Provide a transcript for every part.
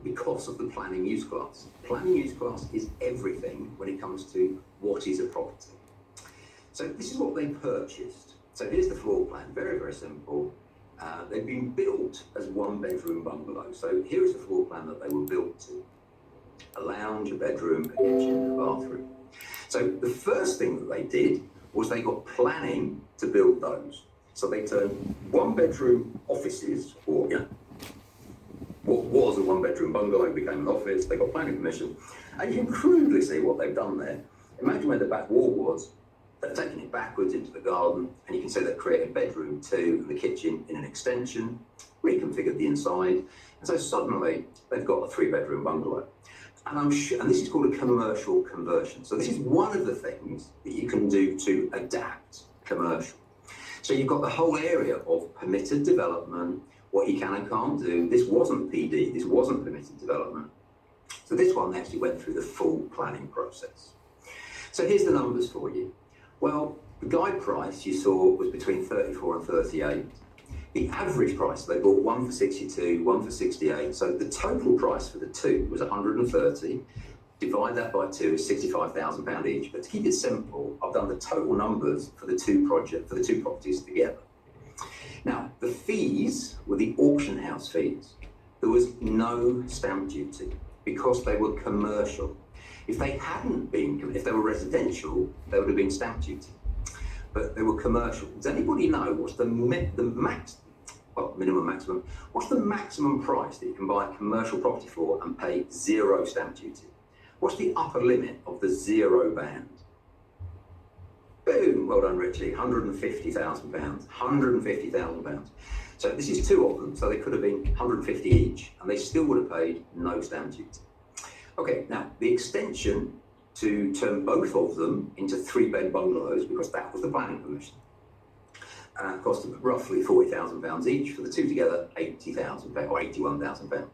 because of the planning use class. Planning use class is everything when it comes to what is a property. So this is what they purchased. So here's the floor plan, very, very simple. They've been built as one-bedroom bungalows. So here is the floor plan that they were built to. A lounge, a bedroom, a kitchen, a bathroom. So the first thing that they did was they got planning to build those. So they turned one-bedroom offices, or what was a one-bedroom bungalow became an office. They got planning permission. And you can crudely see what they've done there. Imagine where the back wall was. They've taken it backwards into the garden, and you can see they've created bedroom 2 and the kitchen in an extension, reconfigured the inside, and so suddenly they've got a 3-bedroom bungalow. And this is called a commercial conversion. So this is one of the things that you can do to adapt commercial. So you've got the whole area of permitted development, what you can and can't do. This wasn't PD, this wasn't permitted development. So this one actually went through the full planning process. So here's the numbers for you. Well, the guide price you saw was between 34 and 38. The average price, they bought one for 62, one for 68. So the total price for the two was 130. Divide that by 2 is £65,000 each. But to keep it simple, I've done the total numbers for the two properties together. Now, the fees were the auction house fees. There was no stamp duty because they were commercial. If they were residential, there would have been stamp duty. But they were commercial. Does anybody know what's the maximum? What's the maximum price that you can buy a commercial property for and pay 0 stamp duty? What's the upper limit of the 0 band? Boom, well done, Richie, £150,000, £150,000. So this is 2 of them, so they could have been 150 each, and they still would have paid no stamp duty. Okay, now the extension to turn both of them into 3-bed bungalows, because that was the planning permission, cost them roughly £40,000 each. For the two together, £80,000 or £81,000.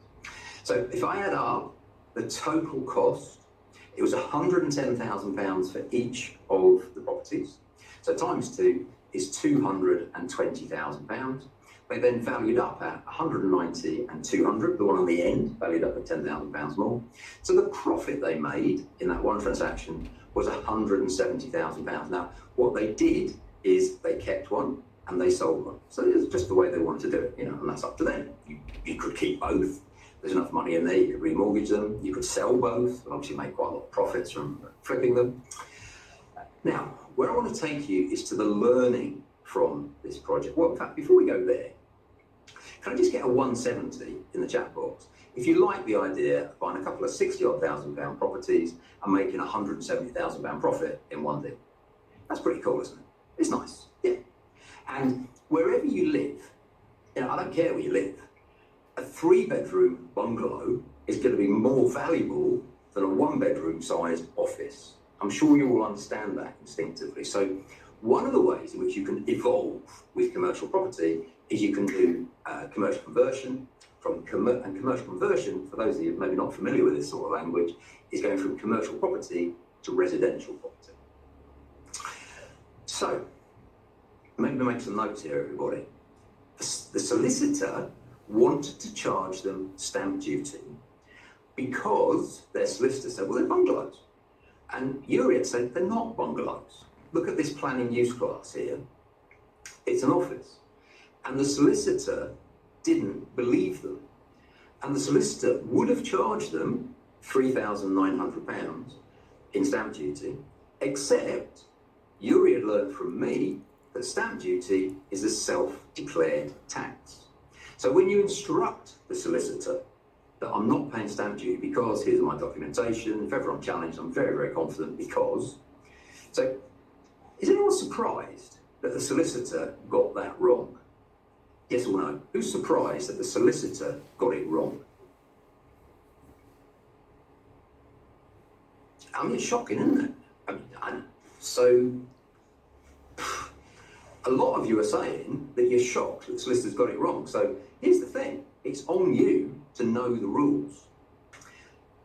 So if I add up the total cost, it was £110,000 for each of the properties. So times 2 is £220,000. They then valued up at 190 and 200, the one on the end, valued up at £10,000 more. So the profit they made in that one transaction was £170,000. Now, what they did is they kept one and they sold one. So it's just the way they wanted to do it, and that's up to them. You could keep both. There's enough money in there, you could remortgage them, you could sell both, and obviously make quite a lot of profits from flipping them. Now, where I want to take you is to the learning from this project. Well, in fact, before we go there, can I just get a 170 in the chat box? If you like the idea of buying a couple of £60,000 properties and making £170,000 profit in one deal. That's pretty cool, isn't it? It's nice, yeah. And wherever you live, I don't care where you live, a 3-bedroom bungalow is going to be more valuable than a 1-bedroom sized office. I'm sure you all understand that instinctively. So one of the ways in which you can evolve with commercial property is you can do commercial conversion. Commercial conversion, for those of you maybe not familiar with this sort of language, is going from commercial property to residential property. So, maybe make some notes here, everybody. The solicitor wanted to charge them stamp duty because their solicitor said, well, they're bungalows. And Uriat said, they're not bungalows. Look at this planning use class here. It's an office. And the solicitor didn't believe them. And the solicitor would have charged them £3,900 in stamp duty, except Uri had learned from me that stamp duty is a self-declared tax. So when you instruct the solicitor that I'm not paying stamp duty because here's my documentation, if ever I'm challenged, I'm very, very confident because. So is anyone surprised that the solicitor got that wrong? Yes or no? Who's surprised that the solicitor got it wrong? I mean, it's shocking, isn't it? So a lot of you are saying that you're shocked that the solicitor's got it wrong. So here's the thing. It's on you to know the rules.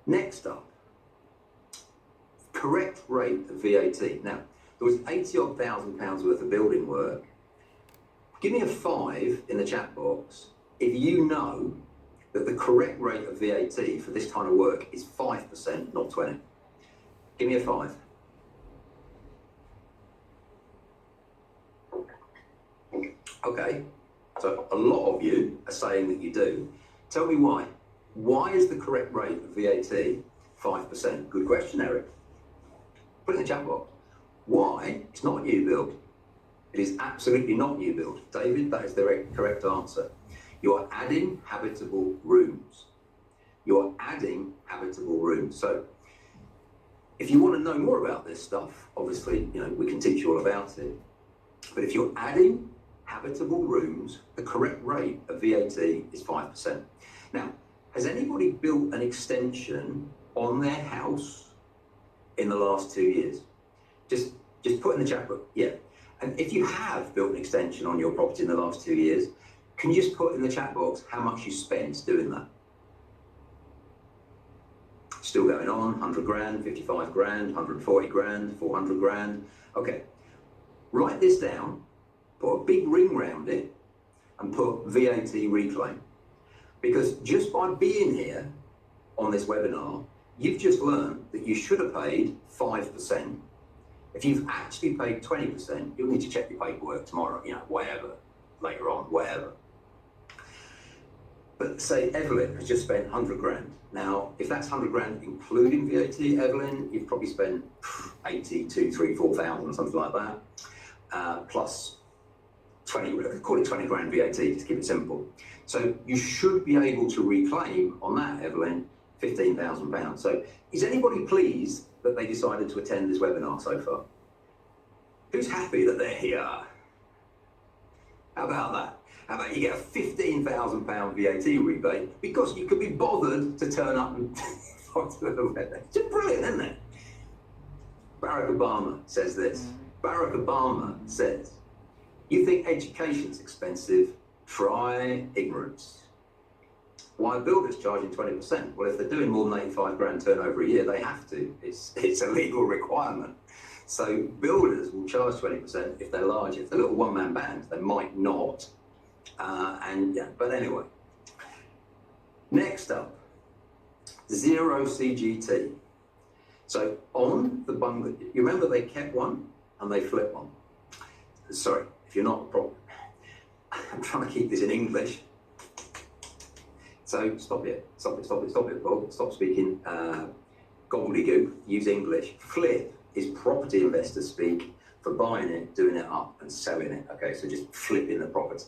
Next up, correct rate of VAT. Now, there was £80,000 worth of building work. Give me a 5 in the chat box if you know that the correct rate of VAT for this kind of work is 5%, not 20? Give me a 5. Okay, so a lot of you are saying that you do. Tell me why. Why is the correct rate of VAT 5%? Good question, Eric. Put it in the chat box. Why? It's not a new build. It is absolutely not new build. David, that is the correct answer. You are adding habitable rooms. You are adding habitable rooms. So if you want to know more about this stuff, obviously, we can teach you all about it. But if you're adding habitable rooms, the correct rate of VAT is 5%. Now, has anybody built an extension on their house in the last 2 years? Just put in the chat book, yeah. And if you have built an extension on your property in the last 2 years, can you just put in the chat box how much you spent doing that? Still going on, 100 grand, 55 grand, 140 grand, 400 grand. Okay, write this down, put a big ring round it, and put VAT reclaim. Because just by being here on this webinar, you've just learned that you should have paid 5%. If you've actually paid 20%, you'll need to check your paperwork tomorrow, whatever, later on, whatever. But say Evelyn has just spent 100 grand. Now, if that's 100 grand including VAT, Evelyn, you've probably spent 82, 3, 4,000, something like that, plus 20, call it 20 grand VAT, to keep it simple. So you should be able to reclaim on that, Evelyn, £15,000. So is anybody pleased that they decided to attend this webinar so far? Who's happy that they're here? How about that? How about you get a £15,000 VAT rebate because you could be bothered to turn up and it's just brilliant, isn't it? Barack Obama says this. Barack Obama says, you think education's expensive? Try ignorance. Why are builders charging 20%? Well, if they're doing more than 85 grand turnover a year, they have to. It's a legal requirement. So builders will charge 20% if they're large. If they're little one-man bands, they might not. But anyway. Next up, 0 CGT. So on the bungalow, you remember they kept one and they flipped one. Sorry, if you're not, I'm trying to keep this in English. So stop it, Bob. Stop speaking gobbledygook, use English. Flip is property investor speak for buying it, doing it up and selling it. Okay, so just flipping the property.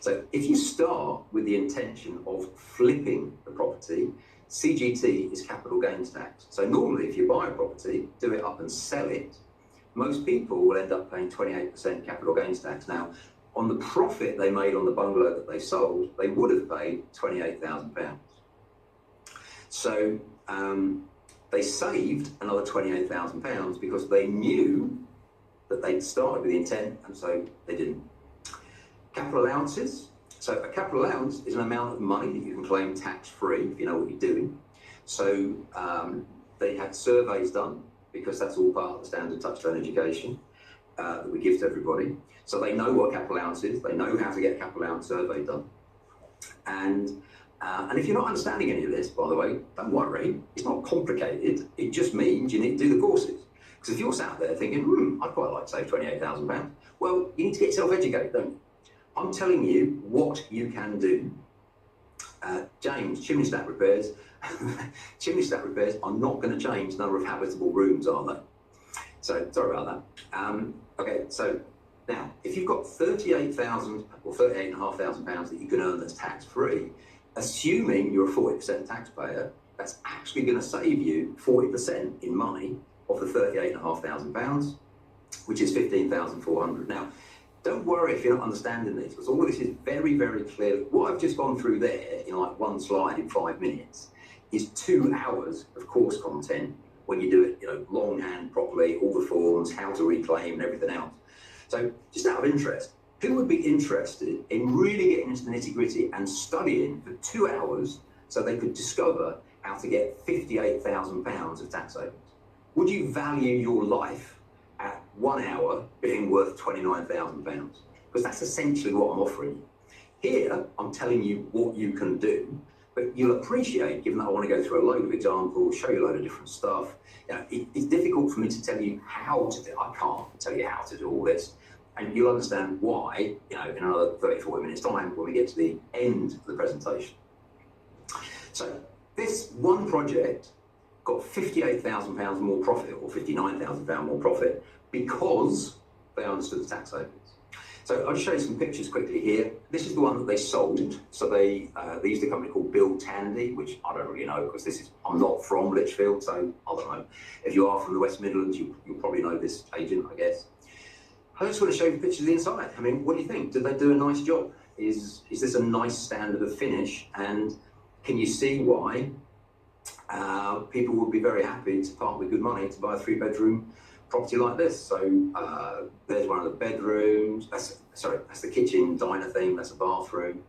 So if you start with the intention of flipping the property, CGT is capital gains tax. So normally if you buy a property, do it up and sell it, most people will end up paying 28% capital gains tax. Now, on the profit they made on the bungalow that they sold, they would have paid £28,000. So they saved another £28,000 because they knew that they'd started with the intent, and so they didn't. Capital allowances. So a capital allowance is an amount of money that you can claim tax-free if you know what you're doing. So they had surveys done, because that's all part of the standard TOUCHSTONE education that we give to everybody. So they know what capital allowance is, they know how to get a capital allowance survey done. And if you're not understanding any of this, by the way, don't worry, it's not complicated, it just means you need to do the courses. Because if you're sat there thinking, I'd quite like to save £28,000, well, you need to get yourself educated, don't you? I'm telling you what you can do. James, chimney stack repairs. Chimney stack repairs are not going to change the number of habitable rooms, are they? So, sorry about that. Okay, so now, if you've got £38,000 or £38,500 that you can earn that's tax-free, assuming you're a 40% taxpayer, that's actually going to save you 40% in money of the £38,500, which is £15,400. Now, don't worry if you're not understanding this, because all of this is very, very clear. What I've just gone through there in like one slide in 5 minutes is 2 hours of course content when you do it, longhand properly, all the forms, how to reclaim and everything else. So just out of interest, who would be interested in really getting into the nitty-gritty and studying for 2 hours so they could discover how to get £58,000 of tax savings? Would you value your life at 1 hour being worth £29,000? Because that's essentially what I'm offering you. Here, I'm telling you what you can do. But you'll appreciate, given that I want to go through a load of examples, show you a load of different stuff, it's difficult for me to tell you how to do it. I can't tell you how to do all this. And you'll understand why, in another 30, 40 minutes time when we get to the end of the presentation. So this one project got £58,000 more profit, or £59,000 more profit, because they understood the tax savings. So I'll just show you some pictures quickly here. This is the one that they sold. So they used a company called Bill Tandy, which I don't really know because I'm not from Lichfield, so I don't know. If you are from the West Midlands, you'll probably know this agent, I guess. I just want to show you pictures of the inside. I mean, what do you think? Did they do a nice job? Is this a nice standard of finish? And can you see why people would be very happy to part with good money to buy a 3-bedroom property like this? So there's one of the bedrooms. That's the kitchen diner thing. That's a bathroom.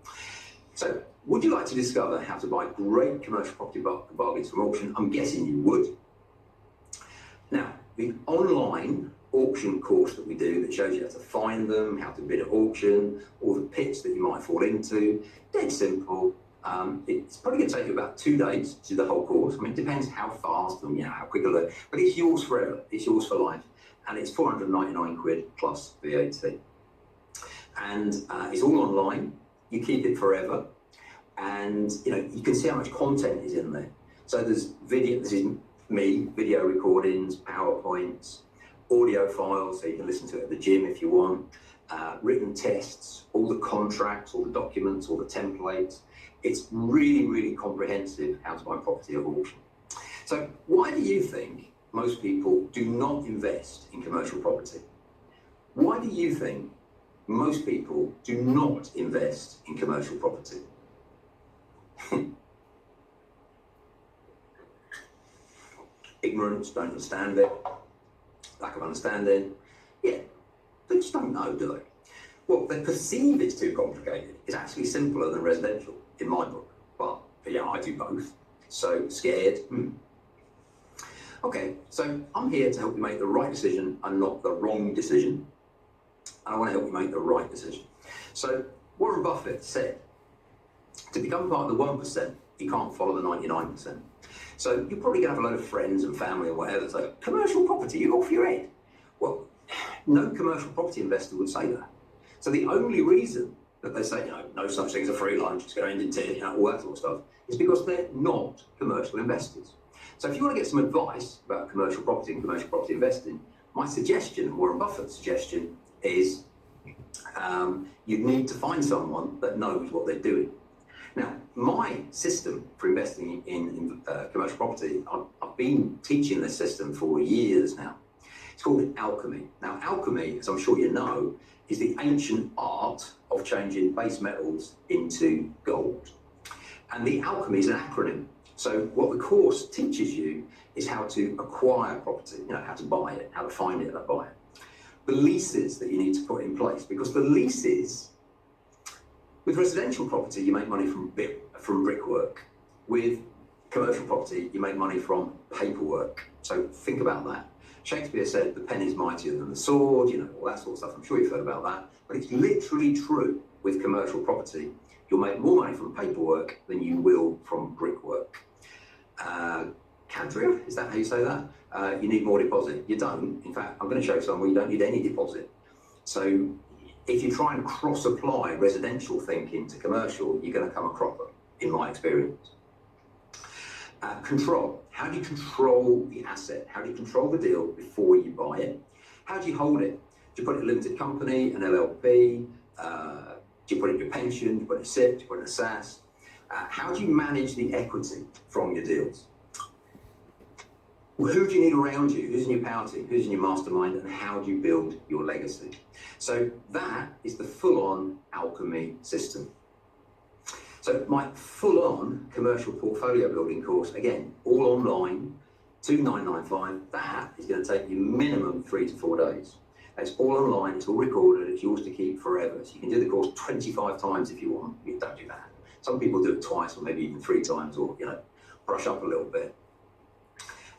So would you like to discover how to buy great commercial property bargains from auction? I'm guessing you would. Now, the online auction course that we do that shows you how to find them, how to bid at auction, all the pits that you might fall into, dead simple. It's probably going to take you about 2 days to do the whole course. I mean, it depends how fast and how quick it'll go, but it's yours forever. It's yours for life, and it's 499 quid plus VAT. And it's all online. You keep it forever, and you can see how much content is in there. So there's video. This is me, video recordings, PowerPoints, audio files, so you can listen to it at the gym if you want. Written tests, all the contracts, all the documents, all the templates. It's really, really comprehensive how to buy property at auction. So why do you think most people do not invest in commercial property? Why do you think most people do not invest in commercial property? Ignorance, don't understand it, lack of understanding. Yeah, they just don't know, do they? Well, they perceive it's too complicated. It's actually simpler than residential, in my book. But I do both. So scared. Okay, so I'm here to help you make the right decision and not the wrong decision. And I want to help you make the right decision. So Warren Buffett said, to become part of the 1%, you can't follow the 99%. So you're probably going to have a lot of friends and family and whatever say, commercial property, you're off your head. Well, no commercial property investor would say that. So the only reason that they say, no such thing as a free lunch, it's going to end in tears, all that sort of stuff, is because they're not commercial investors. So if you want to get some advice about commercial property and commercial property investing, my suggestion, Warren Buffett's suggestion, is you need to find someone that knows what they're doing. Now, my system for investing in commercial property, I've been teaching this system for years now. It's called alchemy. Now, alchemy, as I'm sure you know, is the ancient art of changing base metals into gold. And the alchemy is an acronym. So what the course teaches you is how to acquire property, how to buy it, how to find it, how to buy it. The leases that you need to put in place, because the leases, with residential property, you make money from brickwork. With commercial property, you make money from paperwork. So think about that. Shakespeare said the pen is mightier than the sword, all that sort of stuff. I'm sure you've heard about that. But it's literally true with commercial property. You'll make more money from paperwork than you will from brickwork. Candria, is that how you say that? You need more deposit. You don't. In fact, I'm going to show you some where you don't need any deposit. So if you try and cross-apply residential thinking to commercial, you're going to come a cropper, in my experience. Control. How do you control the asset? How do you control the deal before you buy it? How do you hold it? Do you put it in a limited company, an LLP? Do you put it in your pension? Do you put it in a SIPP? Do you put it in a SAS? How do you manage the equity from your deals? Well, who do you need around you? Who's in your power team? Who's in your mastermind? And how do you build your legacy? So that is the full-on alchemy system. So my full-on commercial portfolio building course, again, all online, 2,995. That is going to take you minimum 3 to 4 days. It's all online, it's all recorded, it's yours to keep forever. So you can do the course 25 times if you want. You don't do that. Some people do it twice or maybe even 3 times, or brush up a little bit.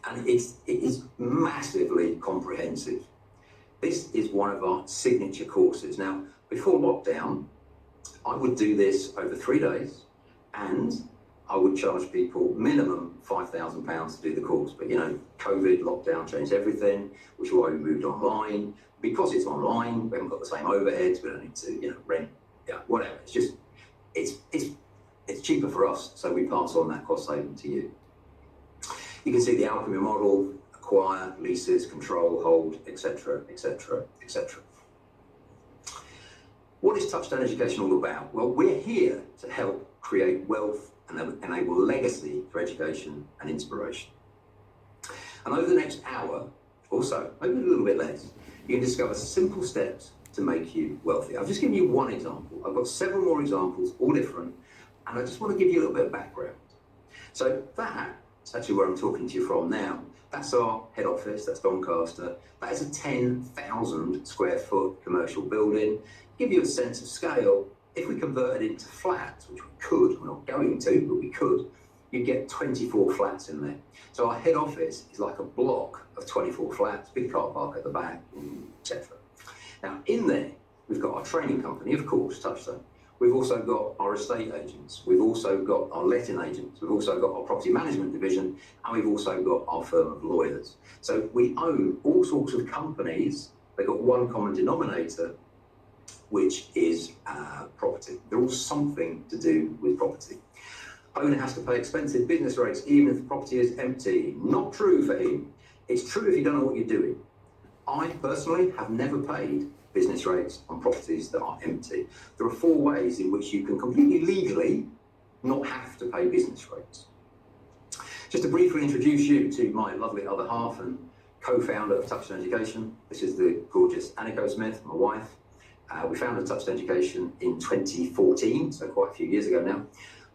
And it is massively comprehensive. This is one of our signature courses. Now, before lockdown, I would do this over 3 days, and I would charge people minimum £5,000 to do the course. But, COVID, lockdown changed everything, which is why we moved online. Because it's online, we haven't got the same overheads, we don't need to, rent, whatever. It's just, it's cheaper for us, so we pass on that cost saving to you. You can see the alchemy model: acquire, leases, control, hold, etc., etc., etc. What is Touchstone Education all about? Well, we're here to help create wealth and enable legacy for education and inspiration. And over the next hour, also, maybe a little bit less, you can discover simple steps to make you wealthy. I've just given you one example. I've got several more examples, all different, and I just want to give you a little bit of background. So that's actually where I'm talking to you from now. That's our head office, that's Doncaster. That is a 10,000 square foot commercial building. Give you a sense of scale. If we converted it into flats, which we could, we're not going to, but we could, you'd get 24 flats in there. So our head office is like a block of 24 flats, big car park at the back, etc. Now in there, we've got our training company, of course, Touchstone. We've also got our estate agents. We've also got our letting agents. We've also got our property management division, and we've also got our firm of lawyers. So we own all sorts of companies. They've got one common denominator, which is property. They're all something to do with property. Owner has to pay expensive business rates even if the property is empty. Not true for him. It's true if you don't know what you're doing. I personally have never paid business rates on properties that are empty. There are 4 ways in which you can completely legally not have to pay business rates. Just to briefly introduce you to my lovely other half and co-founder of Touchstone Education. This is the gorgeous Annika Smith, my wife. We founded Touchstone Education in 2014, so quite a few years ago now.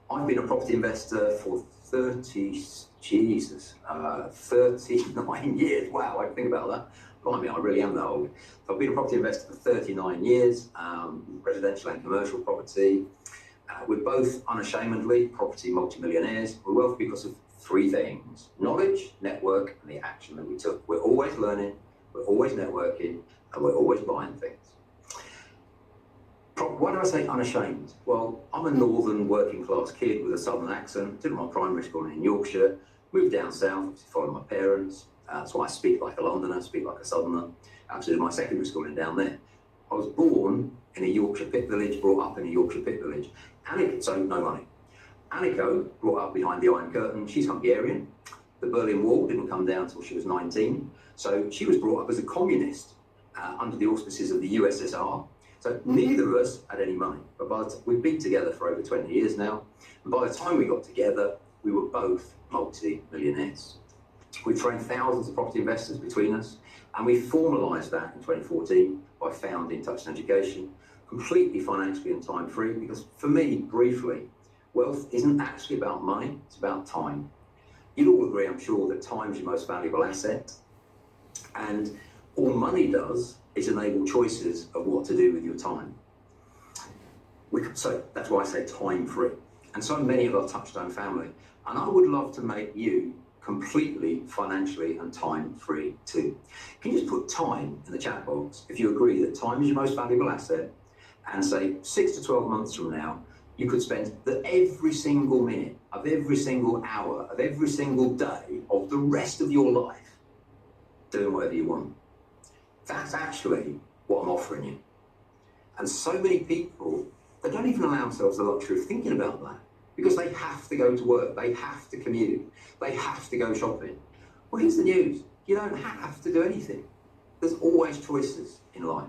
I've been a property investor for 39 years. Wow, I can think about that. Blimey, I really am that old. So I've been a property investor for 39 years, residential and commercial property. We're both unashamedly property multimillionaires. We're wealthy because of 3 things: knowledge, network, and the action that we took. We're always learning, we're always networking, and we're always buying things. Why do I say unashamed? Well, I'm a northern working class kid with a southern accent. Did my primary school in Yorkshire, moved down south to follow my parents. That's why I speak like a Londoner, speak like a southerner. Actually, did my secondary schooling down there. I was born in a Yorkshire pit village, brought up in a Yorkshire pit village. So no money. Anniko, brought up behind the Iron Curtain, she's Hungarian. The Berlin Wall didn't come down until she was 19. So she was brought up as a communist under the auspices of the USSR. So neither of us had any money, but we've been together for over 20 years now. And by the time we got together, we were both multi-millionaires. We've trained thousands of property investors between us, and we formalised that in 2014 by founding Touchstone Education, completely financially and time-free, because for me, briefly, wealth isn't actually about money, it's about time. You'd all agree, I'm sure, that time is your most valuable asset, and all money does is enable choices of what to do with your time. So that's why I say time-free. And so many of our Touchstone family, and I would love to make you completely financially and time-free too. Can you just put time in the chat box if you agree that time is your most valuable asset, and say 6 to 12 months from now, you could spend every single minute of every single hour of every single day of the rest of your life doing whatever you want. That's actually what I'm offering you. And so many people, they don't even allow themselves the luxury of thinking about that, because they have to go to work, they have to commute, they have to go shopping. Well, here's the news. You don't have to do anything. There's always choices in life.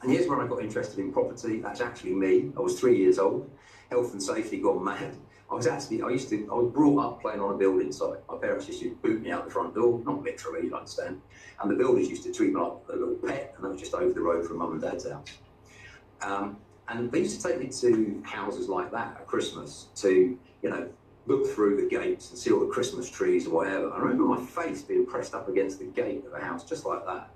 And here's where I got interested in property. That's actually me. I was 3 years old, health and safety gone mad. I was brought up playing on a building site. My parents used to boot me out the front door, not literally, you understand. And the builders used to treat me like a little pet, and that was just over the road from mum and dad's house. And they used to take me to houses like that at Christmas to, look through the gates and see all the Christmas trees and whatever. I remember my face being pressed up against the gate of a house, just like that.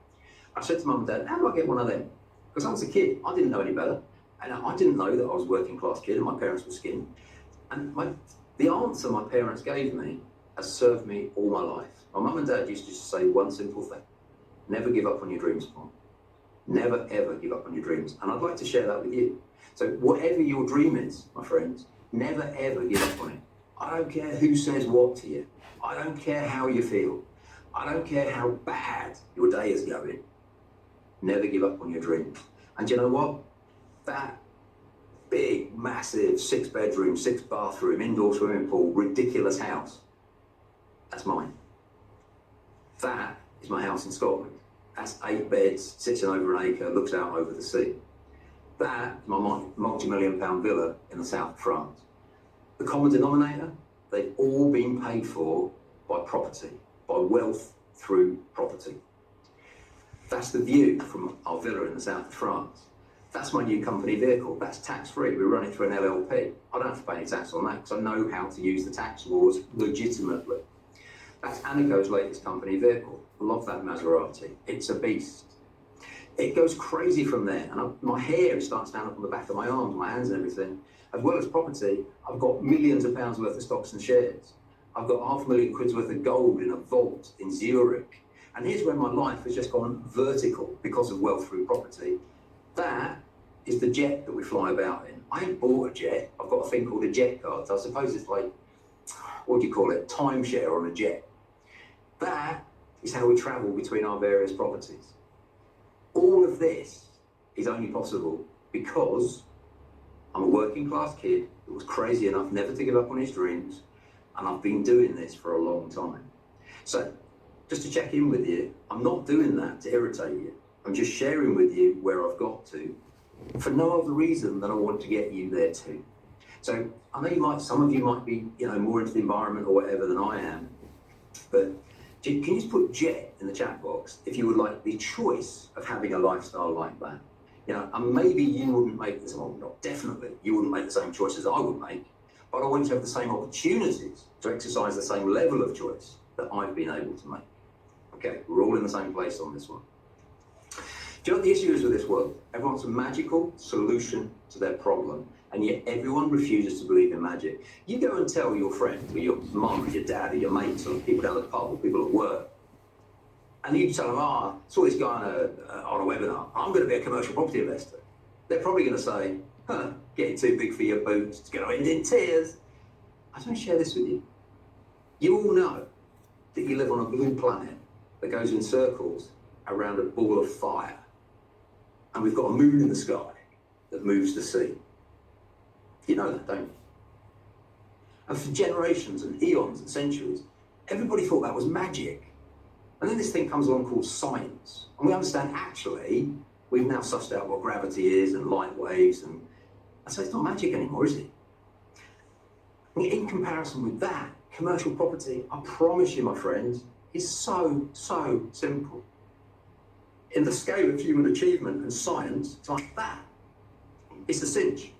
I said to mum and dad, how do I get one of them? Because I was a kid, I didn't know any better. And I didn't know that I was a working class kid and my parents were skinny. And the answer my parents gave me has served me all my life. My mum and dad used to just say one simple thing: never give up on your dreams, Paul. Never, ever give up on your dreams. And I'd like to share that with you. So whatever your dream is, my friends, Never ever give up on it. I don't care who says what to you. I don't care how you feel. I don't care how bad your day is going. Never give up on your dreams. And you know what? That big, massive 6-bedroom, 6-bathroom, indoor swimming pool, ridiculous house, that's mine. That is my house in Scotland. That's 8 beds, sits in over an acre, looks out over the sea. That is my multi-million-pound villa in the south of France. The common denominator, they've all been paid for by property, by wealth through property. That's the view from our villa in the south of France. That's my new company vehicle. That's tax-free. We run it through an LLP. I don't have to pay any tax on that because I know how to use the tax laws legitimately. That's Aniko's latest company vehicle. I love that Maserati. It's a beast. It goes crazy from there, and my hair starts down up on the back of my arms, my hands and everything. As well as property, I've got millions of pounds worth of stocks and shares. I've got £500,000 worth of gold in a vault in Zurich. And here's where my life has just gone vertical because of wealth through property. That is the jet that we fly about in. I ain't bought a jet. I've got a thing called a jet card. So I suppose it's like, what do you call it? Timeshare on a jet. That is how we travel between our various properties. All of this is only possible because I'm a working class kid who was crazy enough never to give up on his dreams, and I've been doing this for a long time. So, just to check in with you, I'm not doing that to irritate you. I'm just sharing with you where I've got to, for no other reason than I want to get you there too. So, I know some of you might be, more into the environment or whatever than I am, but can you just put jet in the chat box if you would like the choice of having a lifestyle like that? And maybe you wouldn't make this, well, not definitely, you wouldn't make the same choices I would make, but I want you to have the same opportunities to exercise the same level of choice that I've been able to make. Okay, we're all in the same place on this one. Do you know what the issue is with this world? Everyone wants a magical solution to their problem, and yet everyone refuses to believe in magic. You go and tell your friend, or your mum, or your dad, or your mates, or people down the pub, or people at work, and you tell them, I saw this guy on a webinar, I'm going to be a commercial property investor. They're probably going to say, getting too big for your boots, it's going to end in tears. I just want to share this with you. You all know that you live on a blue planet that goes in circles around a ball of fire. And we've got a moon in the sky that moves the sea. You know that, don't you? And for generations and eons and centuries, everybody thought that was magic. And then this thing comes along called science. And we understand actually, we've now sussed out what gravity is and light waves. And so it's not magic anymore, is it? In comparison with that, commercial property, I promise you, my friends, is so, so simple. In the scale of human achievement and science, it's like that. It's a cinch.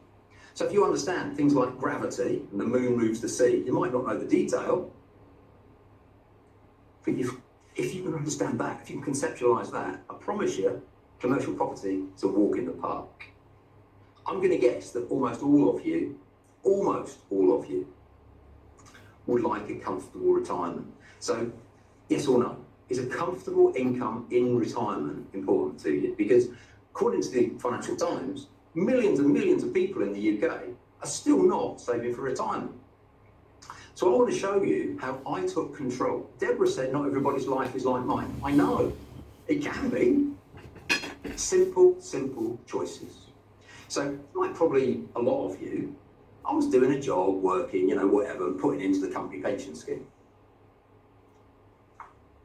So if you understand things like gravity and the moon moves the sea, you might not know the detail, but if you can understand that, if you can conceptualize that, I promise you, commercial property is a walk in the park. I'm going to guess that almost all of you would like a comfortable retirement. So, yes or no? Is a comfortable income in retirement important to you? Because according to the Financial Times, millions and millions of people in the UK are still not saving for retirement. So I want to show you how I took control. Deborah said not everybody's life is like mine. I know, it can be. Simple, simple choices. So like probably a lot of you, I was doing a job, working, whatever, putting into the company pension scheme.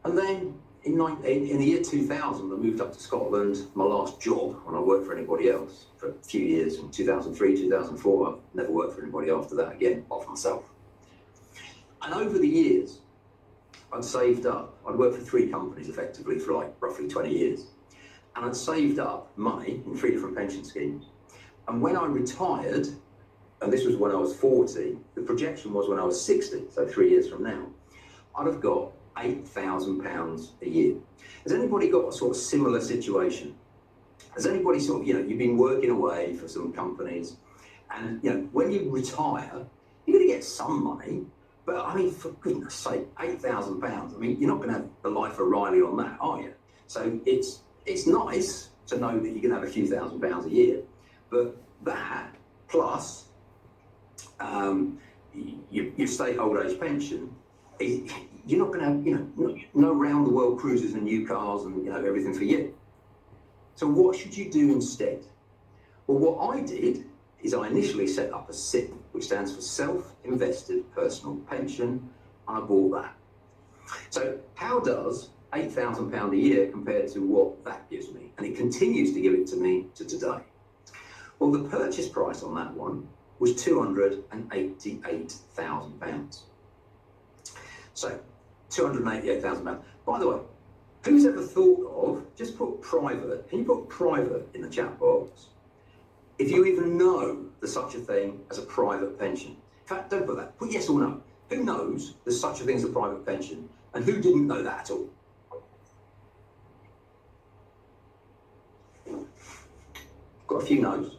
And then in the year 2000, I moved up to Scotland, my last job, when I worked for anybody else for a few years, from 2003, 2004, I've never worked for anybody after that again, apart from myself. And over the years, I'd saved up, I'd worked for 3 companies effectively for like roughly 20 years. And I'd saved up money in 3 different pension schemes. And when I retired, and this was when I was 40, the projection was when I was 60, so 3 years from now, I'd have got £8,000 a year. Has anybody got a sort of similar situation? Has anybody sort of, you've been working away for some companies, and when you retire, you're going to get some money, but I mean, for goodness sake, £8,000. I mean, you're not going to have the life of Riley on that, are you? So it's nice to know that you can have a few £1,000s a year, but that plus Your state old age pension, you're not going to have, no round the world cruises and new cars and everything for you. So what should you do instead? Well, what I did is I initially set up a SIP, which stands for Self-Invested Personal Pension, and I bought that. So how does £8,000 a year compare to what that gives me? And it continues to give it to me to today. Well, the purchase price on that one was £288,000. So, £288,000. By the way, who's ever thought of, just put private, can you put private in the chat box? If you even know there's such a thing as a private pension. In fact, don't put that, put yes or no. Who knows there's such a thing as a private pension? And who didn't know that at all? Got a few no's.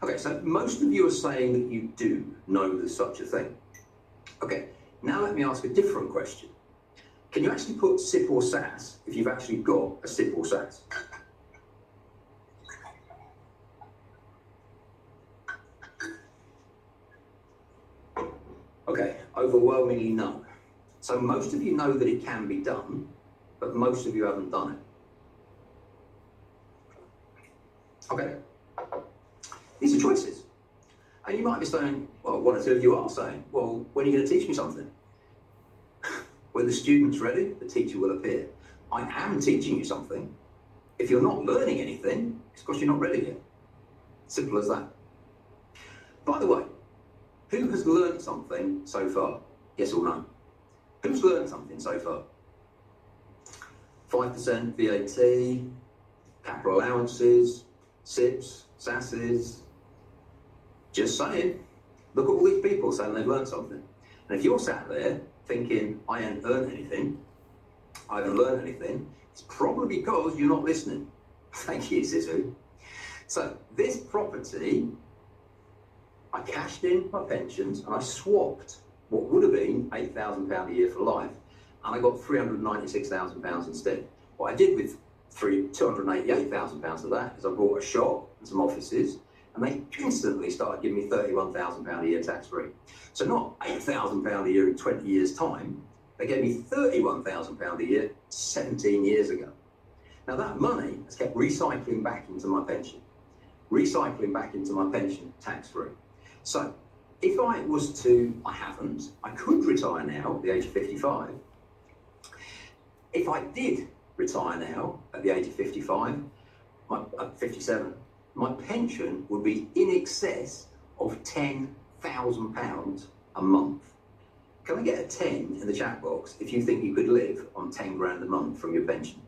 Okay, so most of you are saying that you do know there's such a thing. Okay, now let me ask a different question. Can you actually put SIP or SAS if you've actually got a SIP or SAS? Okay, overwhelmingly no. So most of you know that it can be done, but most of you haven't done it. Okay, these are choices. And you might be saying, well, one or two of you are saying, well, when are you going to teach me something? When the student's ready, the teacher will appear. I am teaching you something. If you're not learning anything, it's because you're not ready yet. Simple as that. By the way, who has learned something so far? Yes or no? Who's learned something so far? 5% VAT, capital allowances, SIPs, SASs. Just saying. Look at all these people saying they've learned something. And if you're sat there thinking, I haven't learned anything, it's probably because you're not listening. Thank you, Sisu. So this property, I cashed in my pensions and I swapped what would have been £8,000 a year for life, and I got £396,000 instead. What I did with £288,000 of that is I bought a shop and some offices, and they instantly started giving me £31,000 a year tax-free. So not £8,000 a year in 20 years' time, they gave me £31,000 a year 17 years ago. Now that money has kept recycling back into my pension, tax-free. So if I was to, I could retire now at the age of 55. If I did retire now at the age of 55, at 57, my pension would be in excess of £10,000 a month. Can I get a 10 in the chat box if you think you could live on 10 grand a month from your pension?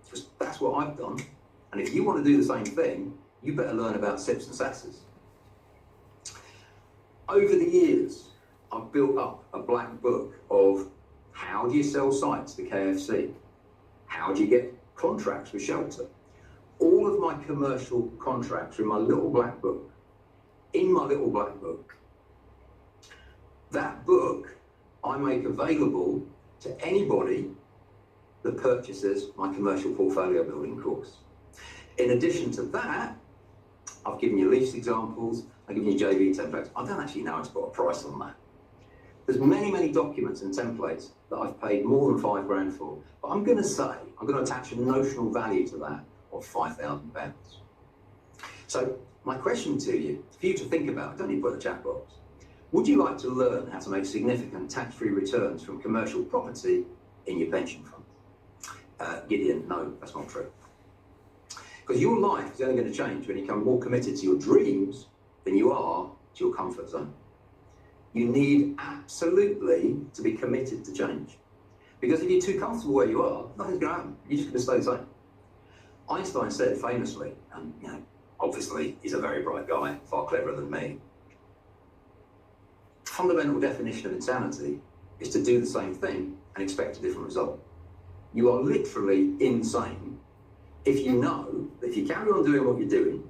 Because that's what I've done. And if you want to do the same thing, you better learn about SIPs and SASs. Over the years, I've built up a black book of how do you sell sites to KFC? How do you get contracts with shelter? All of my commercial contracts are in my little black book. That book I make available to anybody that purchases my commercial portfolio building course. In addition to that, I've given you lease examples, I've given you JV templates. I don't actually know how to put a price on that. There's many, many documents and templates that I've paid more than £5 grand for, but I'm going to attach a notional value to that of £5,000. So my question to you, for you to think about, don't need to put in the chat box, would you like to learn how to make significant tax-free returns from commercial property in your pension fund? Gideon, no, that's not true. Because your life is only going to change when you become more committed to your dreams than you are to your comfort zone. You need absolutely to be committed to change. Because if you're too comfortable where you are, nothing's going to happen. You're just going to stay the same. Einstein said famously, and obviously he's a very bright guy, far cleverer than me, fundamental definition of insanity is to do the same thing and expect a different result. You are literally insane if you know that if you carry on doing what you're doing,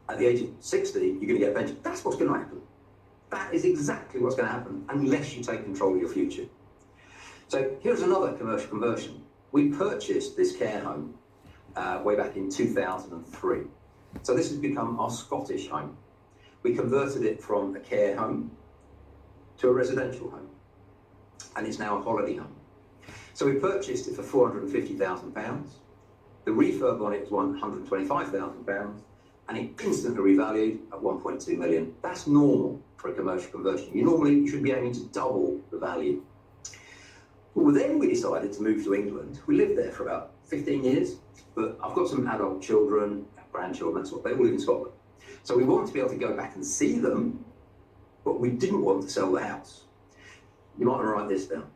at the age of 60, you're going to get a pension. That's what's going to happen. That is exactly what's going to happen unless you take control of your future. So here's another commercial conversion. We purchased this care home way back in 2003. So this has become our Scottish home. We converted it from a care home to a residential home, and it's now a holiday home. So we purchased it for £450,000. The refurb on it was £125,000, and it instantly revalued at 1.2 million. That's normal for a commercial conversion. You should be aiming to double the value. Well, then we decided to move to England. We lived there for about 15 years, but I've got some adult children, grandchildren, that's what they all live in Scotland. So we wanted to be able to go back and see them, but we didn't want to sell the house. You might want to write this down.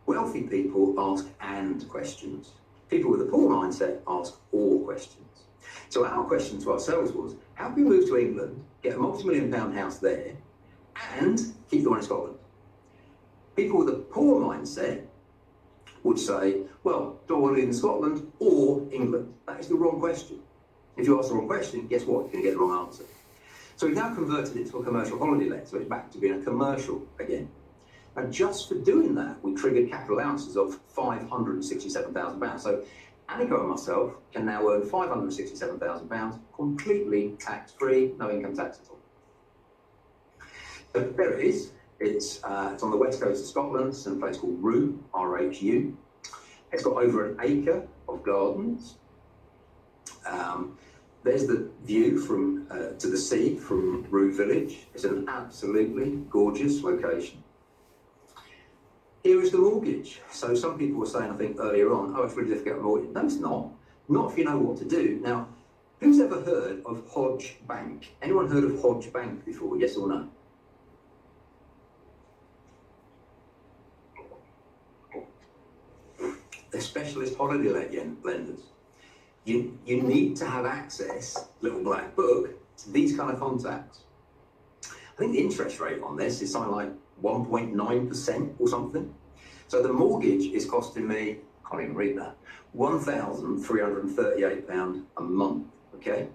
Wealthy people ask and questions. People with a poor mindset ask or questions. So our question to ourselves was, how can we move to England, get a multi-million-pound house there, and keep the one in Scotland? People with a poor mindset would say, well, do I want to live in Scotland or England? That is the wrong question. If you ask the wrong question, guess what? You're going to get the wrong answer. So we've now converted it to a commercial holiday let, so it's back to being a commercial again. And just for doing that, we triggered capital allowances of £567,000. So Annika and myself can now earn £567,000 completely tax-free, no income tax at all. So there it is. It's on the west coast of Scotland. It's in a place called Rhu, R-H-U. It's got over an acre of gardens. There's the view from to the sea from Rhu village. It's an absolutely gorgeous location. Here is the mortgage. So some people were saying, I think earlier on, oh, it's really difficult to get a mortgage. No, it's not. Not if you know what to do. Now, who's ever heard of Hodge Bank? Anyone heard of Hodge Bank before? Yes or no? They're specialist holiday lenders. You need to have access, little black book, to these kind of contacts. I think the interest rate on this is something like 1.9% or something. So the mortgage is costing me, I can't even read that, £1,338 a month, okay?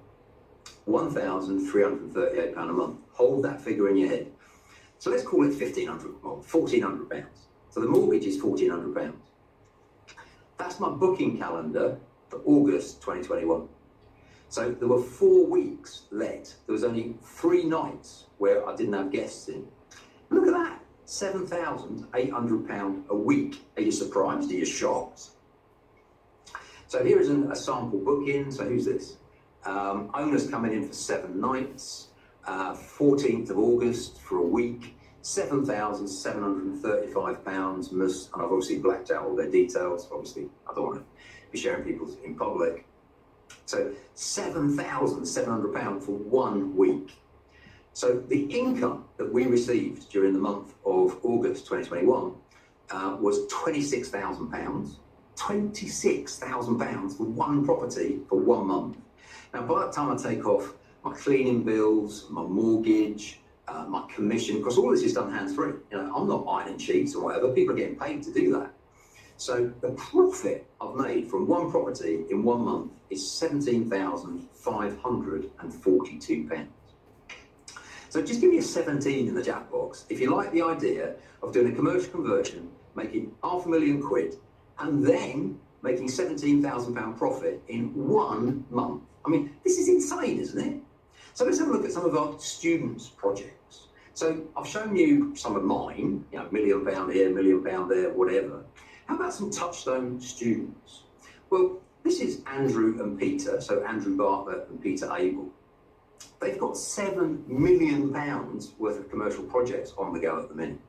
£1,338 a month. Hold that figure in your head. So let's call it £1,400. So the mortgage is £1,400. That's my booking calendar for August 2021. So there were 4 weeks let. There was only 3 nights where I didn't have guests in. Look at that, £7,800 a week. Are you surprised? Are you shocked? So here is a sample booking. So who's this? Owners coming in for 7 nights, 14th of August for a week, £7,735, and I've obviously blacked out all their details. Obviously, I don't want to be sharing people's in public. So £7,700 for 1 week. So the income that we received during the month of August 2021 was £26,000. £26,000 for one property for 1 month. Now, by the time I take off my cleaning bills, my mortgage, my commission, because all this is done hands-free. You know, I'm not ironing sheets or whatever. People are getting paid to do that. So the profit I've made from one property in 1 month is £17,542. So just give me a 17 in the chat box if you like the idea of doing a commercial conversion, making £500,000 and then making £17,000 profit in 1 month. I mean, this is insane, isn't it? So let's have a look at some of our students' projects. So I've shown you some of mine, you know, £1 million here, £1 million there, whatever. How about some Touchstone students? Well, this is Andrew and Peter, so Andrew Bartlett and Peter Abel. They've got £7 million worth of commercial projects on the go at the minute.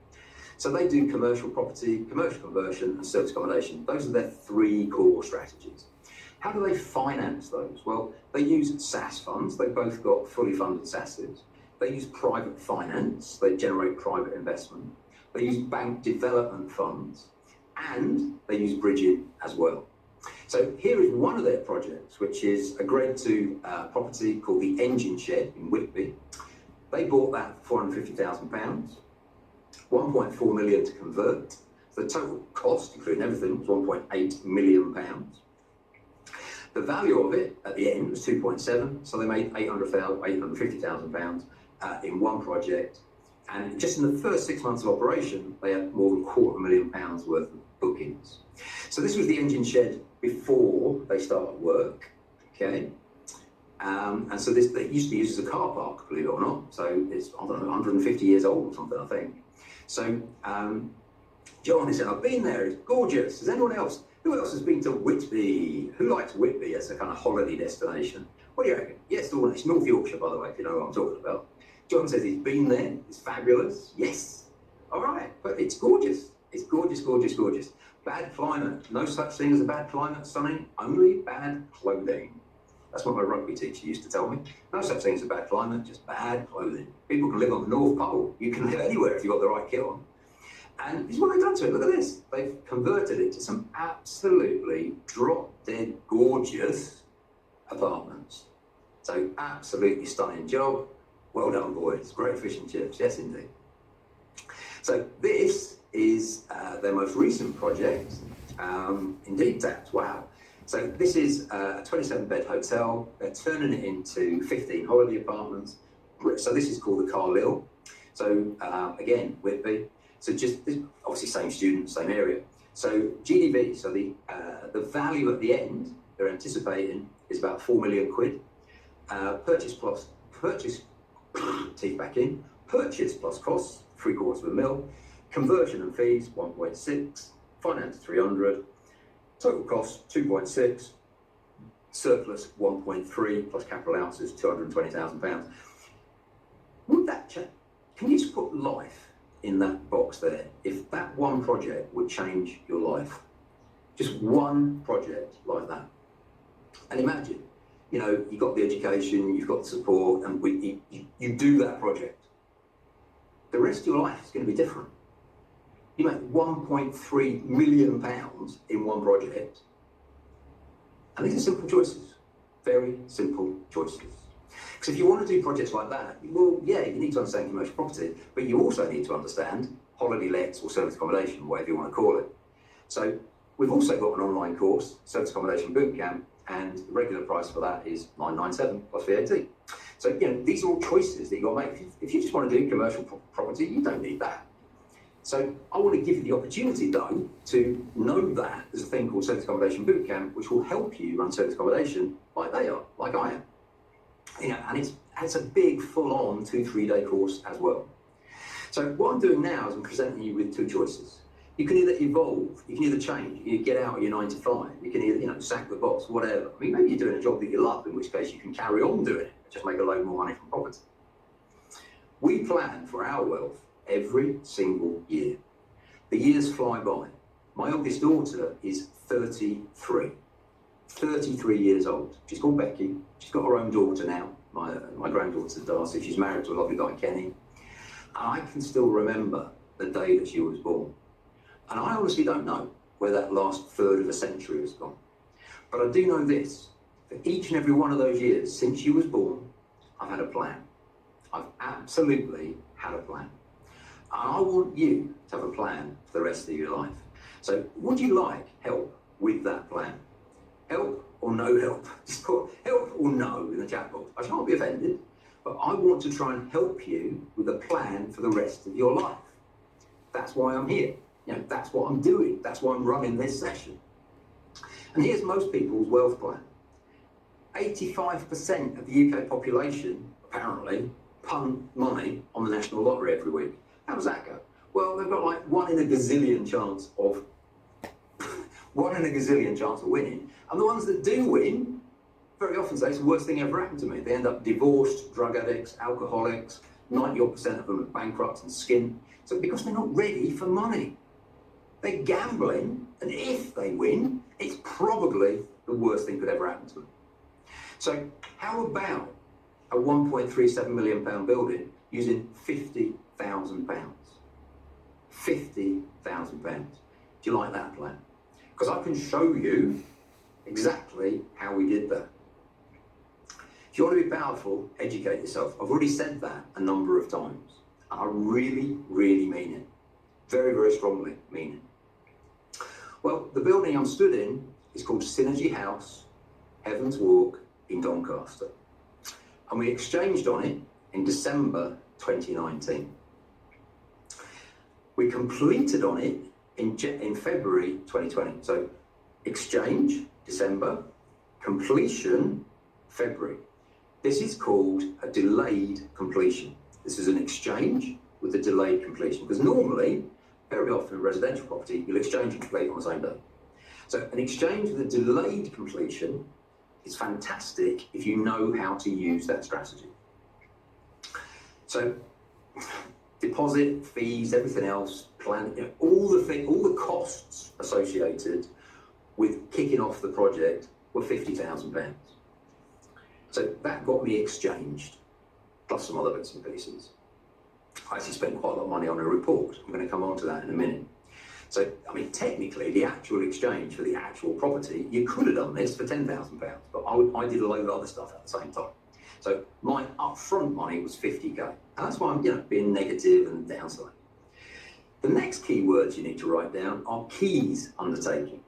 So they do commercial property, commercial conversion, and service accommodation. Those are their 3 core strategies. How do they finance those? Well, they use SaaS funds. They've both got fully funded SaaSes. They use private finance. They generate private investment. They use bank development funds, and they use bridging as well. So here is one of their projects, which is a grade 2 property called the Engine Shed in Whitby. They bought that for £450,000, 1.4 million to convert. So the total cost, including everything, was £1.8 million. The value of it at the end was 2.7, so they made £850,000 in one project. And just in the first 6 months of operation, they had more than £250,000 worth of bookings. So this was the Engine Shed before they started work, okay? And so this, they used to be used as a car park, believe it or not. So it's, I don't know, 150 years old or something, I think. So John is saying, I've been there, it's gorgeous. Is anyone else? Who else has been to Whitby? Who likes Whitby as a kind of holiday destination? What do you reckon? Yes, it's North Yorkshire, by the way, if you know what I'm talking about. John says he's been there, it's fabulous. Yes. All right, but it's gorgeous. It's gorgeous, gorgeous, gorgeous. Bad climate. No such thing as a bad climate, Sonny. Only bad clothing. That's what my rugby teacher used to tell me. No such thing as a bad climate, just bad clothing. People can live on the North Pole. You can live anywhere if you've got the right kit on. And this is what they've done to it. Look at this. They've converted it to some absolutely drop-dead gorgeous apartments. So absolutely stunning job. Well done, boys. Great fish and chips. Yes, indeed. So this is their most recent project. Indeed, Taps. Wow. So this is a 27-bed hotel. They're turning it into 15 holiday apartments. So this is called the Carlisle. So again, Whitby. So just obviously same students, same area. So GDV. So the value at the end they're anticipating is about £4 million. Purchase teeth back in. Purchase plus costs £750,000. Conversion and fees 1.6. Finance 300. Total cost 2.6, surplus 1.3, plus capital allowances £220,000. Would that change? Can you just put life in that box there? If that one project would change your life, just one project like that. And imagine, you know, you've got the education, you've got the support, and you do that project. The rest of your life is going to be different. You make £1.3 million in one project. And these are simple choices, very simple choices. Because if you want to do projects like that, well, yeah, you need to understand commercial property, but you also need to understand holiday lets or service accommodation, whatever you want to call it. So we've also got an online course, Service Accommodation Bootcamp, and the regular price for that is $997 plus VAT. So, you know, these are all choices that you've got to make. If you just want to do commercial property, you don't need that. So I want to give you the opportunity, though, to know that there's a thing called Service Accommodation Bootcamp, which will help you run service accommodation like they are, like I am. You know, and it's a big, full-on 2-3 day course as well. So what I'm doing now is I'm presenting you with two choices. You can either evolve, you can either change, you can get out of your 9 to 5, you can either, you know, sack the box, whatever. I mean, maybe you're doing a job that you love, in which case you can carry on doing it, just make a load more money from property. We plan for our wealth every single year. The years fly by. My oldest daughter is 33 years old. She's called Becky. She's got her own daughter now. My granddaughter Darcy. She's married to a lovely guy, Kenny. And I can still remember the day that she was born. And I honestly don't know where that last third of a century has gone. But I do know this. For each and every one of those years since she was born, I've had a plan. I've absolutely had a plan. And I want you to have a plan for the rest of your life. So would you like help with that plan? Help or no help? Just put help or no in the chat box. I shan't be offended, but I want to try and help you with a plan for the rest of your life. That's why I'm here. You know, that's what I'm doing. That's why I'm running this session. And here's most people's wealth plan. 85% of the UK population, apparently, punt money on the national lottery every week. How does that go? Well, they've got like 1 in a gazillion chance of winning. And the ones that do win, very often say it's the worst thing ever happened to me. They end up divorced, drug addicts, alcoholics, 90% of them are bankrupt and skint. So because they're not ready for money. They're gambling, and if they win, it's probably the worst thing could ever happen to them. So how about a £1.37 million building using £50,000? £50,000. Do you like that plan? Because I can show you exactly how we did that. If you want to be powerful, educate yourself. I've already said that a number of times. And I really, really mean it. Very, very strongly mean it. Well, the building I'm stood in is called Synergy House, Heaven's Walk in Doncaster. And we exchanged on it in December 2019. We completed on it in February 2020. So exchange, December, completion, February. This is called a delayed completion. This is an exchange with a delayed completion, because normally, very often in residential property, you'll exchange and complete on the same day. So an exchange with a delayed completion is fantastic if you know how to use that strategy. So deposit, fees, everything else, plan, all the costs associated with kicking off the project were £50,000. So that got me exchanged, plus some other bits and pieces. I actually spent quite a lot of money on a report. I'm going to come on to that in a minute. So, I mean, technically, the actual exchange for the actual property, you could have done this for £10,000, but I did a load of other stuff at the same time. So my upfront money was 50k. And that's why I'm, being negative and downside. The next key words you need to write down are keys undertaking.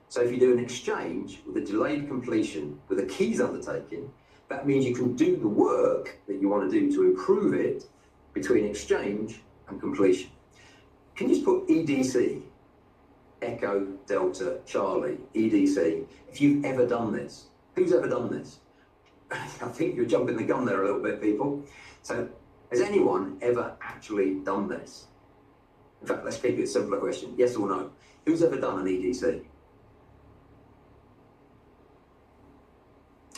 So if you do an exchange with a delayed completion with a keys undertaking, that means you can do the work that you want to do to improve it between exchange and completion. Can you just put EDC, Echo, Delta, Charlie, EDC, if you've ever done this? Who's ever done this? I think you're jumping the gun there a little bit, people. So has anyone ever actually done this? In fact, let's keep it a simpler question. Yes or no? Who's ever done an EDC?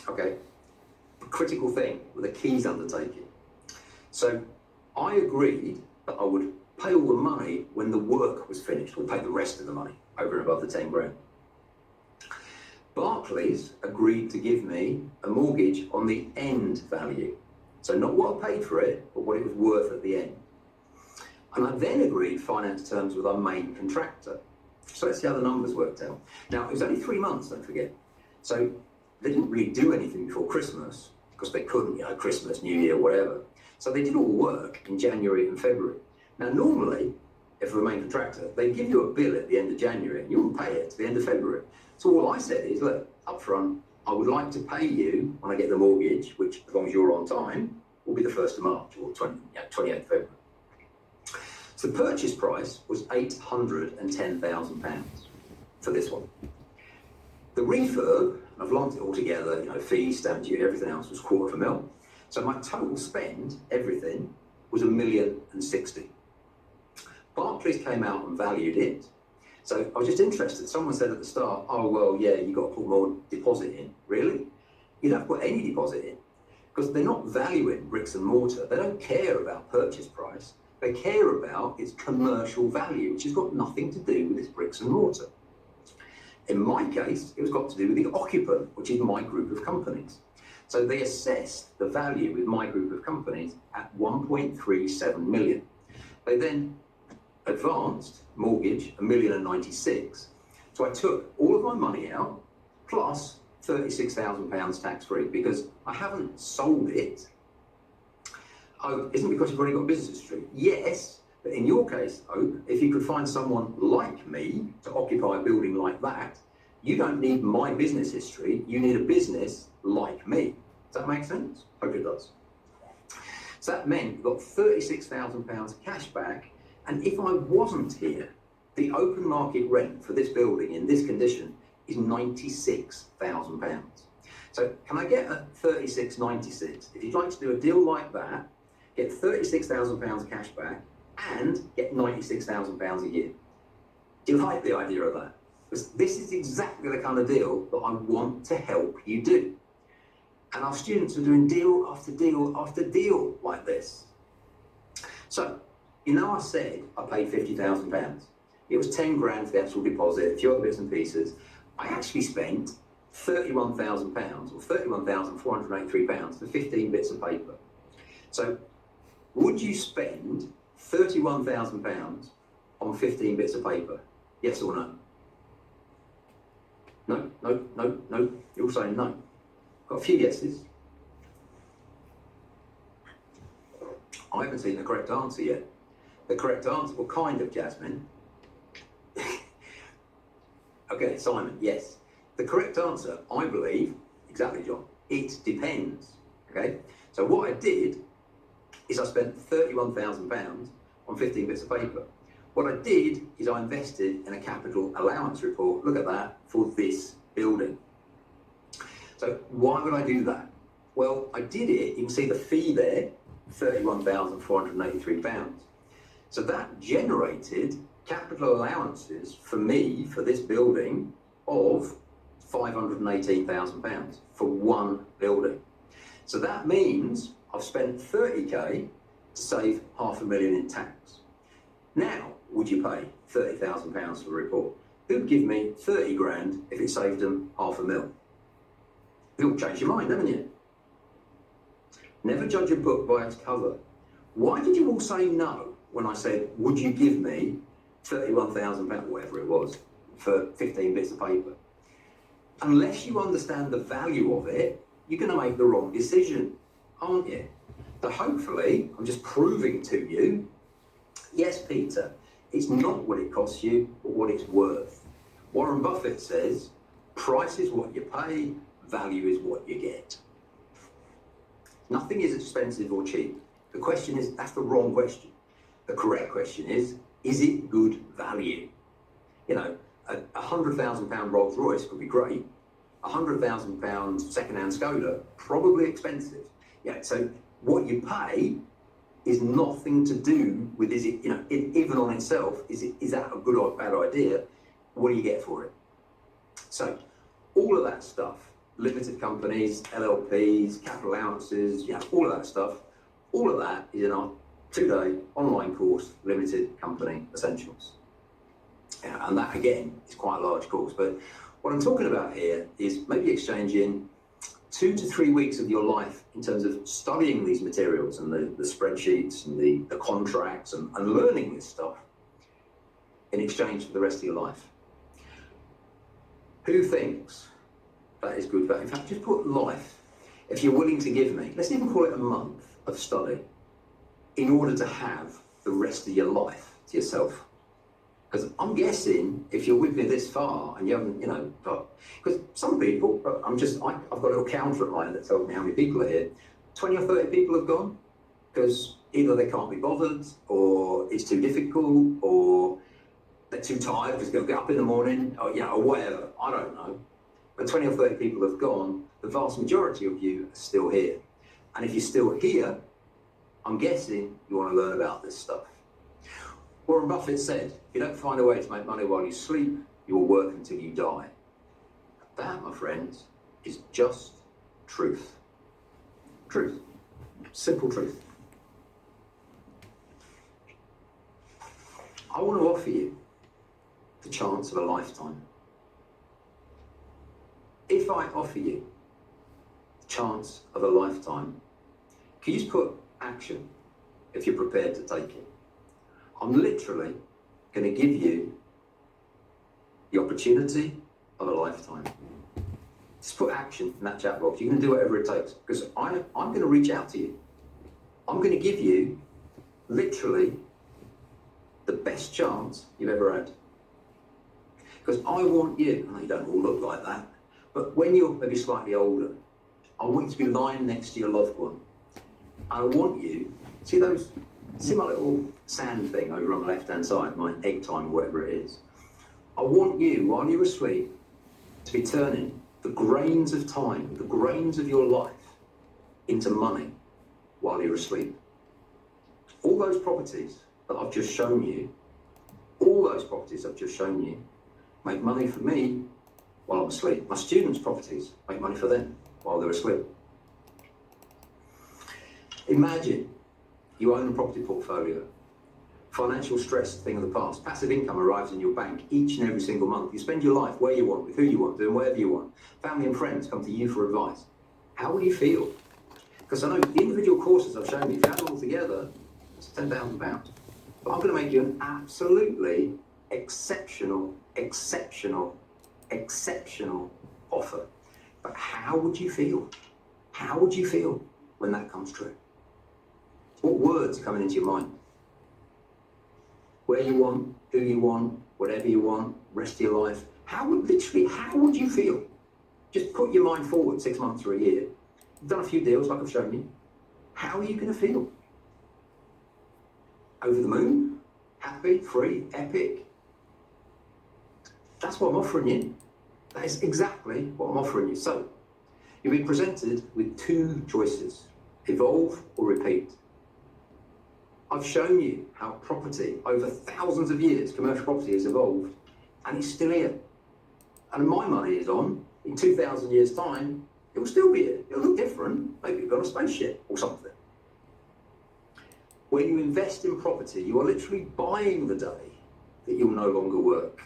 Okay. The critical thing with a keys undertaking. So I agreed that I would pay all the money when the work was finished, or pay the rest of the money over and above the 10 grand. Barclays agreed to give me a mortgage on the end value. So not what I paid for it, but what it was worth at the end. And I then agreed finance terms with our main contractor. So let's see how the numbers worked out. Now, it was only 3 months, don't forget. So they didn't really do anything before Christmas, because they couldn't, Christmas, New Year, whatever. So they did all the work in January and February. Now, normally, if you're a main contractor, they give you a bill at the end of January and you won't pay it to the end of February. So all I said is, look, up front, I would like to pay you when I get the mortgage, which, as long as you're on time, will be the 1st of March or 28th of February. So the purchase price was £810,000 for this one. The refurb, I've lumped it all together, fees, stamp duty, everything else was £250,000. So my total spend, everything, was £1,060,000. Barclays came out and valued it. So I was just interested. Someone said at the start, oh, well, yeah, you've got to put more deposit in. Really? You don't have to put any deposit in, because they're not valuing bricks and mortar. They don't care about purchase price. They care about its commercial value, which has got nothing to do with its bricks and mortar. In my case, it was got to do with the occupant, which is my group of companies. So they assessed the value with my group of companies at 1.37 million. They then advanced mortgage £1,096,000. So I took all of my money out plus £36,000 tax free, because I haven't sold it. Oh, isn't because you've already got business history? Yes, but in your case, Oak, if you could find someone like me to occupy a building like that, you don't need my business history, you need a business like me. Does that make sense? Hope it does. So that meant you got £36,000 cash back, and if I wasn't here, the open market rent for this building in this condition is £96,000. So can I get a 36.96? If you'd like to do a deal like that, get £36,000 cash back and get £96,000 a year. Do you like the idea of that? Because this is exactly the kind of deal that I want to help you do. And our students are doing deal after deal after deal like this. So, I said I paid £50,000. It was 10 grand for the actual deposit, a few other bits and pieces. I actually spent £31,000 or £31,483 for 15 bits of paper. So, would you spend £31,000 on 15 bits of paper? Yes or no? No. You're all saying no. Got a few guesses. I haven't seen the correct answer yet. The correct answer, well, kind of, Jasmine. Okay, Simon, yes. The correct answer, I believe, exactly, John, it depends. Okay? So what I did is I spent £31,000 on 15 bits of paper. What I did is I invested in a capital allowance report, look at that, for this building. So why would I do that? Well, I did it. You can see the fee there, £31,483. So that generated capital allowances for me, for this building, of £518,000 for one building. So that means I've spent 30k to save £500,000 in tax. Now, would you pay £30,000 for a report? Who'd give me 30 grand if it saved them £500,000? You'll change your mind, haven't you? Never judge a book by its cover. Why did you all say no when I said, would you give me £31,000, whatever it was, for 15 bits of paper? Unless you understand the value of it, you're going to make the wrong decision, aren't you? So hopefully, I'm just proving to you, yes, Peter, it's not what it costs you, but what it's worth. Warren Buffett says, price is what you pay, value is what you get. Nothing is expensive or cheap. The question is, that's the wrong question. The correct question is it good value? You know, a £100,000 Rolls Royce could be great. A £100,000 second-hand Skoda, probably expensive. Yeah, so what you pay is nothing to do with, is it, you know, even on itself, is that a good or bad idea? What do you get for it? So all of that stuff, limited companies, LLPs, capital allowances, yeah, all of that stuff, all of that is in our 2-day online course, Limited Company Essentials. Yeah, and that, again, is quite a large course. But what I'm talking about here is maybe exchanging 2 to 3 weeks of your life in terms of studying these materials and the spreadsheets and the contracts and learning this stuff in exchange for the rest of your life. Who thinks that is good value? In fact, just put life. If you're willing to give me, let's even call it a month of study in order to have the rest of your life to yourself. Because I'm guessing if you're with me this far and you haven't, you know, because some people, I've got a little counter at mine that tells me how many people are here. 20 or 30 people have gone because either they can't be bothered, or it's too difficult, or they're too tired because they'll get up in the morning, or, you know, or whatever. I don't know. But 20 or 30 people have gone. The vast majority of you are still here. And if you're still here, I'm guessing you want to learn about this stuff. Warren Buffett said, if you don't find a way to make money while you sleep, you will work until you die. That, my friends, is just truth. Truth. Simple truth. I want to offer you the chance of a lifetime. If I offer you the chance of a lifetime, can you just put action if you're prepared to take it? I'm literally going to give you the opportunity of a lifetime. Just put action in that chat box. You can do whatever it takes, because I'm going to reach out to you. I'm going to give you literally the best chance you've ever had. Because I want you, I know you don't all look like that, but when you're maybe slightly older, I want you to be lying next to your loved one. I want you, see my little sand thing over on the left-hand side, my egg time, whatever it is. I want you, while you're asleep, to be turning the grains of time, the grains of your life, into money while you're asleep. All those properties that I've just shown you, make money for me while I'm asleep. My students' properties make money for them while they're asleep. Imagine you own a property portfolio. Financial stress, thing of the past. Passive income arrives in your bank each and every single month. You spend your life where you want, with who you want, doing whatever you want. Family and friends come to you for advice. How will you feel? Because I know the individual courses I've shown you, if you add them all together, it's £10,000. But I'm going to make you an absolutely exceptional offer. But how would you feel? How would you feel when that comes true? What words are coming into your mind? Where you want, who you want, whatever you want, rest of your life. How would you feel? Just put your mind forward 6 months or a year. You've done a few deals like I've shown you. How are you going to feel? Over the moon? Happy? Free? Epic? That's what I'm offering you. That is exactly what I'm offering you. So, You've been presented with two choices: evolve or repeat. I've shown you how property, over thousands of years, commercial property has evolved, and it's still here. And my money is on, in 2,000 years' time, it will still be here. It'll look different. Maybe you've got a spaceship or something. When you invest in property, you are literally buying the day that you'll no longer work.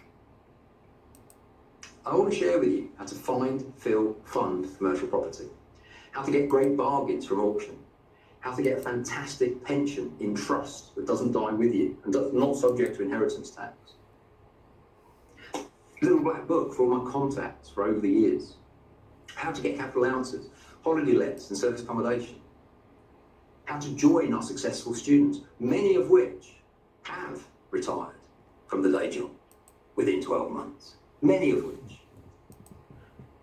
I want to share with you how to find, fill, fund commercial property, how to get great bargains from auction, how to get a fantastic pension in trust that doesn't die with you and not subject to inheritance tax. Little black book for all my contacts for over the years. How to get capital allowances, holiday lets and service accommodation. How to join our successful students, many of which have retired from the day job within 12 months, many of which.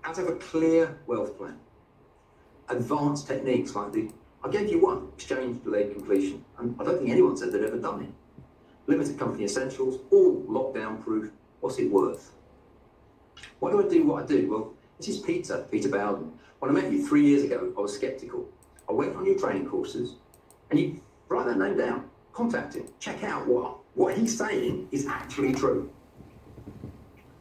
How to have a clear wealth plan. Advanced techniques like I gave you one, exchange delayed completion, and I don't think anyone said they'd ever done it. Limited company essentials, all lockdown proof. What's it worth? Why do I do what I do? Well, this is Peter Bowden. When I met you 3 years ago, I was sceptical. I went on your training courses, and you write that name down, contact him, check out what he's saying is actually true.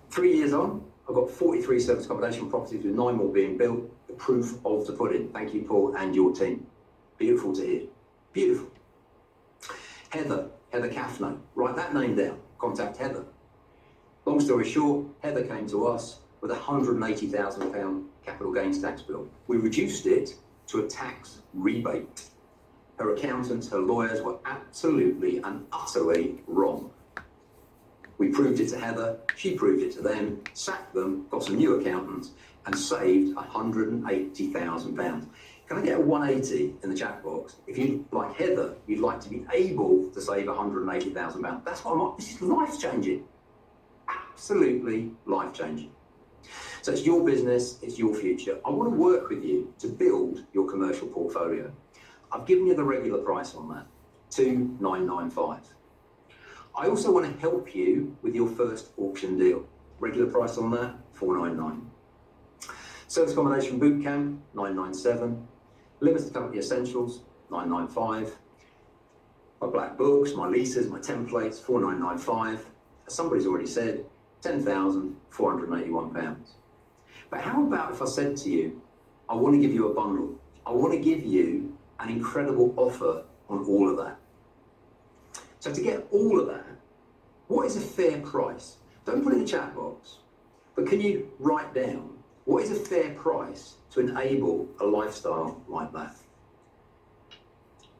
3 years on, I've got 43 service accommodation properties with 9 more being built. The proof of the pudding. Thank you, Paul, and your team. Beautiful to hear. Beautiful. Heather Kaffner. Write that name down. Contact Heather. Long story short, Heather came to us with a £180,000 capital gains tax bill. We reduced it to a tax rebate. Her accountants, her lawyers were absolutely and utterly wrong. We proved it to Heather, she proved it to them, sacked them, got some new accountants, and saved £180,000. Can I get a 180 in the chat box? If you, like Heather, you'd like to be able to save £180,000. That's what I'm on. This is life-changing. Absolutely life-changing. So it's your business, it's your future. I want to work with you to build your commercial portfolio. I've given you the regular price on that, $2,995. I also want to help you with your first auction deal. Regular price on that, $499. Service accommodation bootcamp, $997. Limited company essentials, $995. My black books, my leases, my templates, $4,995. As somebody's already said, £10,481. But how about if I said to you, I want to give you a bundle. I want to give you an incredible offer on all of that. So to get all of that, what is a fair price? Don't put it in the chat box, but can you write down what is a fair price to enable a lifestyle like that?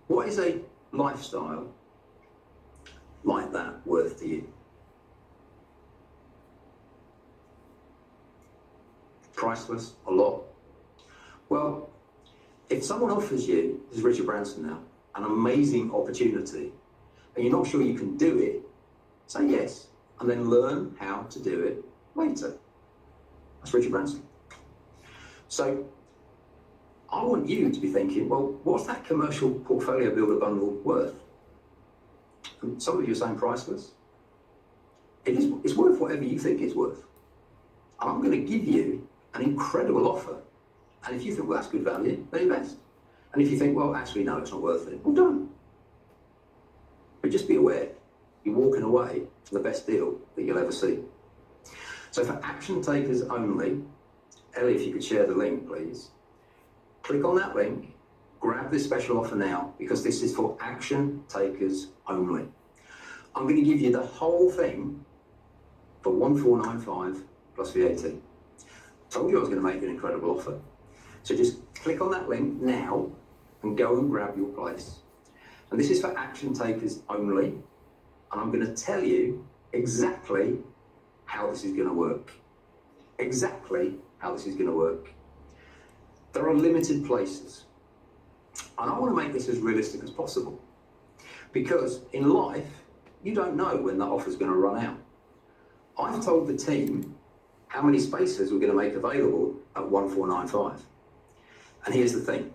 What is a lifestyle like that worth to you? Priceless, a lot. Well, if someone offers you, this is Richard Branson now, an amazing opportunity, and you're not sure you can do it, say yes, and then learn how to do it later. That's Richard Branson. So I want you to be thinking, well, what's that commercial portfolio builder bundle worth? And some of you are saying priceless. It's worth whatever you think it's worth. And I'm going to give you an incredible offer. And if you think, well, that's good value, then invest. And if you think, well, actually, no, it's not worth it, well, don't. But just be aware, you're walking away from the best deal that you'll ever see. So for action takers only, Ellie, if you could share the link, please. Click on that link, grab this special offer now, because this is for action takers only. I'm going to give you the whole thing for $1,495 plus VAT. Told you I was going to make you an incredible offer. So just click on that link now and go and grab your place. And this is for action takers only. And I'm going to tell you exactly how this is going to work. Exactly how this is going to work. There are limited places. And I want to make this as realistic as possible. Because in life, you don't know when that offer is going to run out. I've told the team how many spaces we're going to make available at 1495. And here's the thing.